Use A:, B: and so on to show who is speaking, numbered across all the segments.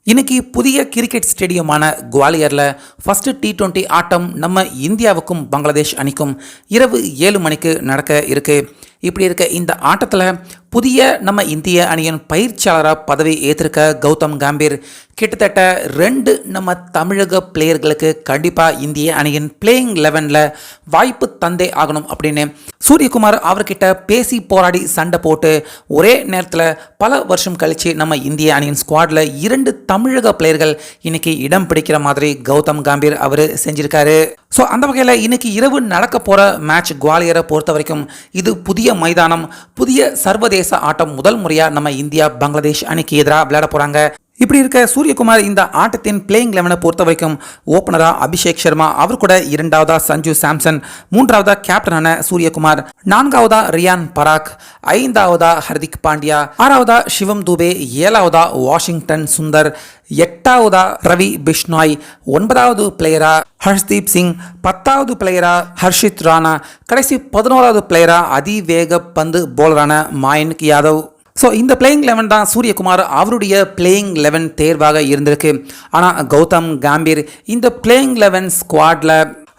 A: இன்னைக்கு புதிய cricket ஸ்டேடியமான குவாலியரில் first T20 ஆட்டம் நம்ம இந்தியாவுக்கும் பங்களாதேஷ் அணிக்கும் இரவு 7 மணிக்கு நடக்க இருக்கு. இப்படி இருக்க இந்த ஆட்டத்தில் புதிய நம்ம இந்திய அணியின் பயிற்சியாளராக பதவி ஏற்றிருக்க கௌதம் கம்பீர் கிட்டத்தட்ட 2 நம்ம தமிழக பிளேயர்களுக்கு கண்டிப்பாக இந்திய அணியின் பிளேயிங் 11ல் வாய்ப்பு தந்தே ஆகணும் அப்படின்னு சூரியகுமார் அவர்கிட்ட பேசி போராடி சண்டை போட்டு ஒரே நேரத்தில் பல வருஷம் கழித்து நம்ம இந்திய அணியின் ஸ்குவாடில் 2 தமிழக பிளேயர்கள் இன்னைக்கு இடம் பிடிக்கிற மாதிரி கௌதம் கம்பீர் அவர் செஞ்சிருக்காரு. ஸோ அந்த வகையில் இன்னைக்கு இரவு நடக்க போகிற மேட்ச் குவாலியரை பொறுத்த வரைக்கும் இது புதிய மைதானம், புதிய சர்வதேச ஆட்டம். முதல் முறையாக நம்ம இந்தியா பங்களாதேஷ் அணிக்கு எதிராக விளையாட போகிறாங்க. இப்படி இருக்க சூரியகுமார் இந்த ஆட்டத்தின் பிளேயிங் 11 பொறுத்த வரைக்கும் ஓப்பனராக அபிஷேக் சர்மா, அவர் கூட 2வதா சஞ்சு சாம்சன், 3வதா கேப்டனான சூரியகுமார், 4வதா ரியான் பராக், 5வதா ஹர்திக் பாண்டியா, 6வதா சிவம் துபே, 7வதா வாஷிங்டன் சுந்தர், 8வதா ரவி பிஷ்னாய், 9வது பிளேயரா ஹர்ஷ்தீப் சிங், 10வது பிளேயரா ஹர்ஷித் ராணா, கடைசி 11வது பிளேயரா அதிவேக பந்து போலரான மாயன்க் யாதவ். ஸோ இந்த பிளேயிங் 11 தான் சூரியகுமார் அவருடைய பிளேயிங் 11 தேர்வாக இருந்திருக்கு. ஆனால் கௌதம் கம்பீர் இந்த பிளேயிங் 11 ஸ்குவாடில்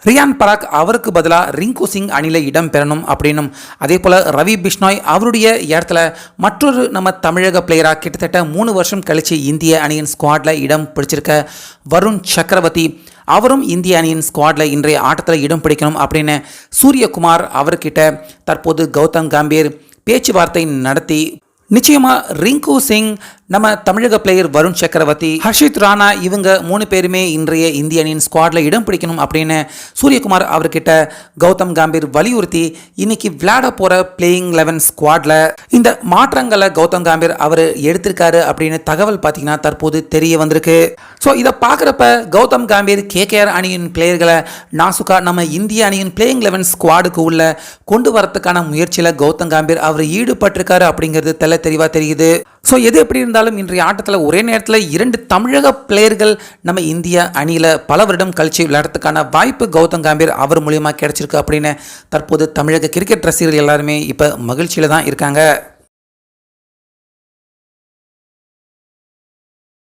A: ரியான் பராக் அவருக்கு பதிலாக ரிங்கு சிங் அணியில் இடம் பெறணும் அப்படின்னும், அதே போல் ரவி பிஷ்னாய் அவருடைய இடத்துல மற்றொரு நம்ம தமிழக பிளேயராக கிட்டத்தட்ட 3 வருஷம் கழித்து இந்திய அணியின் ஸ்குவாடில் இடம் பிடிச்சிருக்க வருண் சக்கரவர்த்தி அவரும் இந்திய அணியின் ஸ்குவாடில் இன்றைய ஆட்டத்தில் இடம் பிடிக்கணும் அப்படின்னு சூரியகுமார் அவர்கிட்ட தற்போது கௌதம் கம்பீர் பேச்சுவார்த்தை நடத்தி நிச்சயமாக ரிங்கு சிங், நம்ம தமிழக பிளேயர் வருண் சக்கரவர்த்தி, ஹர்ஷித் ராணா இவங்க 3 பேருமே இன்றைய இந்திய அணியின் ஸ்குவாடில் இடம் பிடிக்கணும் அப்படின்னு சூரியகுமார் அவர்கிட்ட கௌதம் கம்பீர் வலியுறுத்தி இன்னைக்கு விளையாட போகிற பிளேயிங் 11 ஸ்குவாடில் இந்த மாற்றங்களை கௌதம் கம்பீர் அவர் எடுத்திருக்காரு அப்படின்னு தகவல் பார்த்தீங்கன்னா தற்போது தெரிய வந்திருக்கு. ஸோ இதை பார்க்குறப்ப கௌதம் கம்பீர் KKR அணியின் பிளேயர்களை நாசுக்கா நம்ம இந்திய அணியின் பிளேயிங் 11 ஸ்குவாடுக்கு உள்ள கொண்டு வரத்துக்கான முயற்சியில் கௌதம் கம்பீர் அவர் ஈடுபட்டிருக்காரு அப்படிங்கிறது தெளிவாக தெரியுது. ஸோ எது எப்படி இருந்தாலும் இன்றைய ஆட்டத்தில் ஒரே நேரத்தில் 2 தமிழக பிளேயர்கள் நம்ம இந்திய அணியில் பல வருடம் கழிச்சு விளையாடுறதுக்கான வாய்ப்பு கௌதம் கம்பீர் அவர் மூலியமாக கிடைச்சிருக்கு அப்படின்னு தற்போது தமிழக கிரிக்கெட் ரசிகர்கள் எல்லாருமே இப்போ மகிழ்ச்சியில் தான் இருக்காங்க.